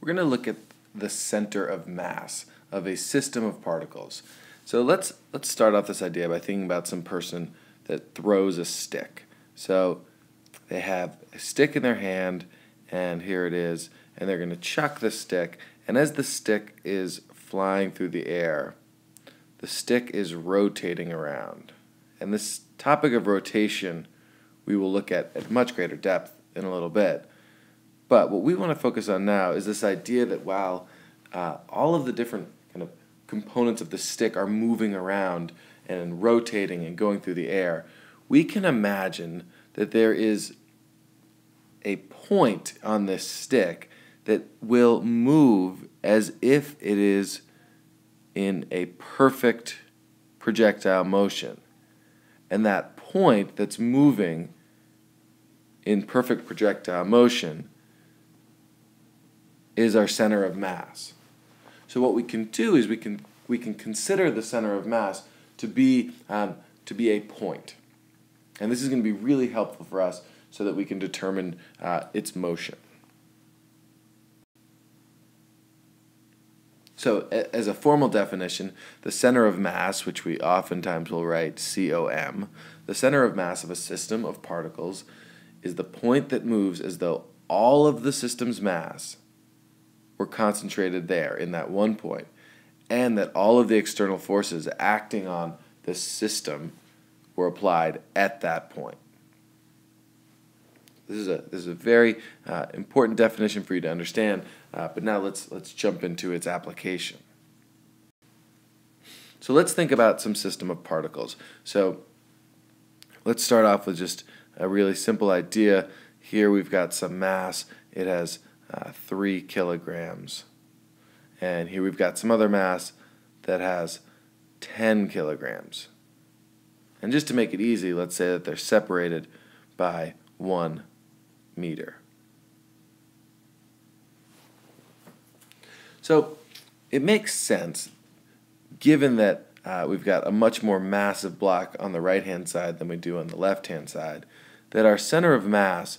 we're going to look at the center of mass of a system of particles. So let's start off this idea by thinking about some person that throws a stick. So they have a stick in their hand, and here it is, and they're going to chuck the stick, and as the stick is flying through the air, the stick is rotating around. And this topic of rotation we will look at much greater depth in a little bit. But what we want to focus on now is this idea that while all of the different kind of components of the stick are moving around and rotating and going through the air, we can imagine that there is a point on this stick that will move as if it is in a perfect projectile motion. And that point that's moving in perfect projectile motion is our center of mass. So what we can do is we can consider the center of mass to be a point. And this is going to be really helpful for us so that we can determine its motion. So as a formal definition, the center of mass, which we oftentimes will write COM, the center of mass of a system of particles is the point that moves as though all of the system's mass were concentrated there in that one point, and that all of the external forces acting on this system were applied at that point. This is a very important definition for you to understand, but now let's jump into its application. So let's think about some system of particles. So let's start off with just a really simple idea. Here we've got some mass. It has 3 kilograms. And here we've got some other mass that has 10 kilograms. And just to make it easy, let's say that they're separated by 1 meter. So it makes sense, given that we've got a much more massive block on the right-hand side than we do on the left-hand side, that our center of mass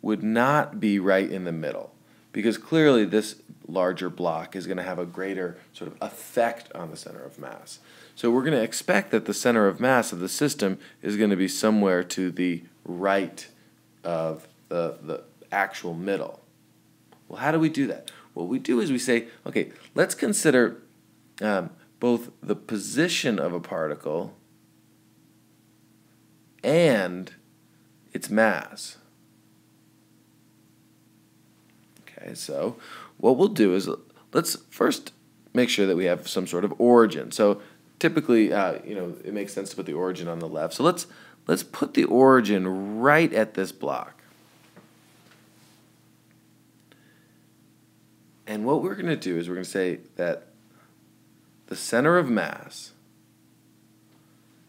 would not be right in the middle, because clearly this larger block is going to have a greater sort of effect on the center of mass. So we're going to expect that the center of mass of the system is going to be somewhere to the right of the actual middle. Well, how do we do that? What we do is we say, okay, let's consider both the position of a particle and its mass. Okay, so what we'll do is let's first make sure that we have some sort of origin. So typically, it makes sense to put the origin on the left. So let's put the origin right at this block. And what we're going to do is we're going to say that the center of mass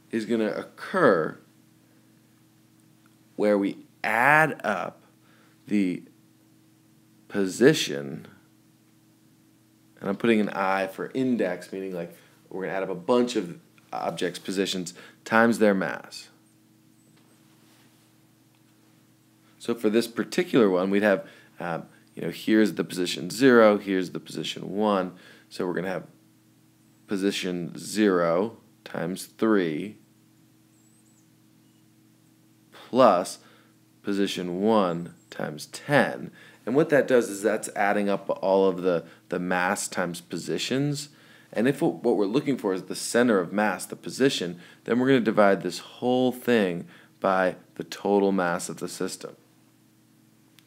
is going to occur where we add up the position, and I'm putting an I for index, meaning like we're going to add up a bunch of objects' positions times their mass. So for this particular one, we'd have, here's the position 0, here's the position 1. So we're going to have position 0 times 3 plus position 1 times 10. And what that does is that's adding up all of the mass times positions. And if what we're looking for is the center of mass, the position, then we're going to divide this whole thing by the total mass of the system.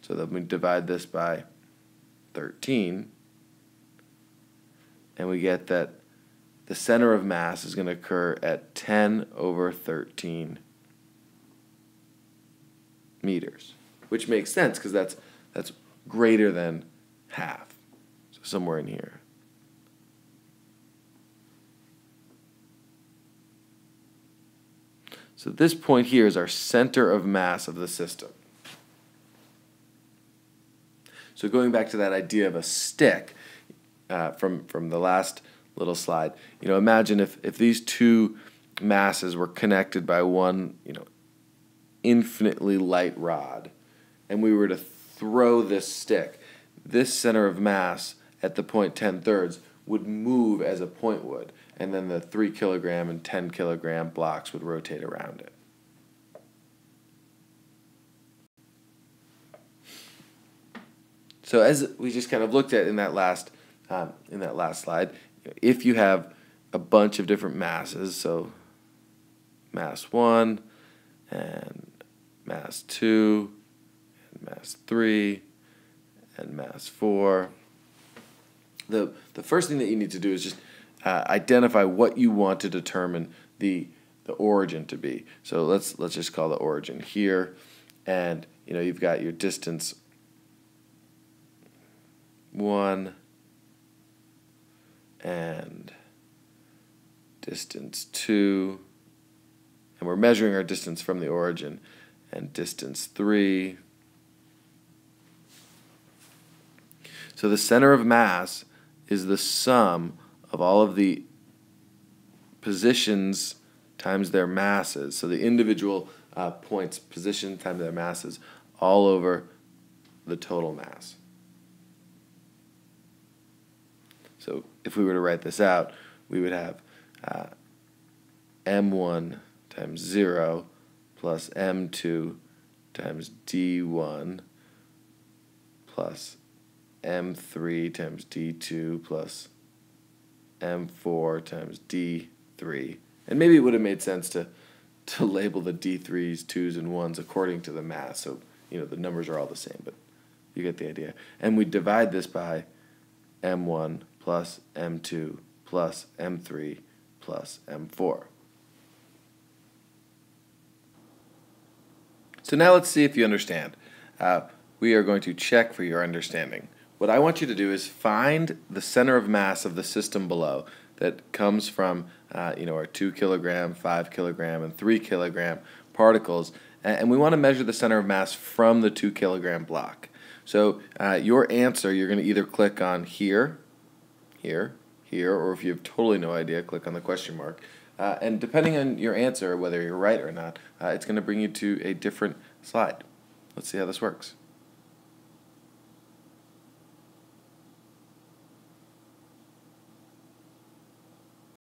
So then we divide this by 13, and we get that the center of mass is going to occur at 10 over 13 meters, which makes sense because that's greater than half, so somewhere in here. So this point here is our center of mass of the system. So going back to that idea of a stick from the last little slide, imagine if these two masses were connected by one, infinitely light rod, and we were to throw this stick. this center of mass at the point 10 thirds would move as a point would, and then the 3 kilogram and 10 kilogram blocks would rotate around it. So as we just kind of looked at in that last slide, if you have a bunch of different masses, so mass 1 and mass 2 and mass 3 and mass 4, the first thing that you need to do is just identify what you want to determine the origin to be. So let's just call the origin here, and you've got your distance 1 and distance 2, and we're measuring our distance from the origin, and distance 3. So the center of mass is the sum of all of the positions times their masses. So the individual points, position times their masses, all over the total mass. So if we were to write this out, we would have m1 times 0 plus m2 times d1 plus m3 times d2 plus m4 times d3. And maybe it would have made sense to label the d3s, 2s, and 1s according to the mass. So, the numbers are all the same, but you get the idea. And we divide this by m1 plus m2 plus m3 plus m4. So now let's see if you understand. We are going to check for your understanding. What I want you to do is find the center of mass of the system below that comes from our 2 kilogram, 5 kilogram, and 3 kilogram particles, and we want to measure the center of mass from the 2 kilogram block. So your answer, you're going to either click on here, here, here, or if you have totally no idea, click on the question mark. And depending on your answer, whether you're right or not, it's going to bring you to a different slide. Let's see how this works.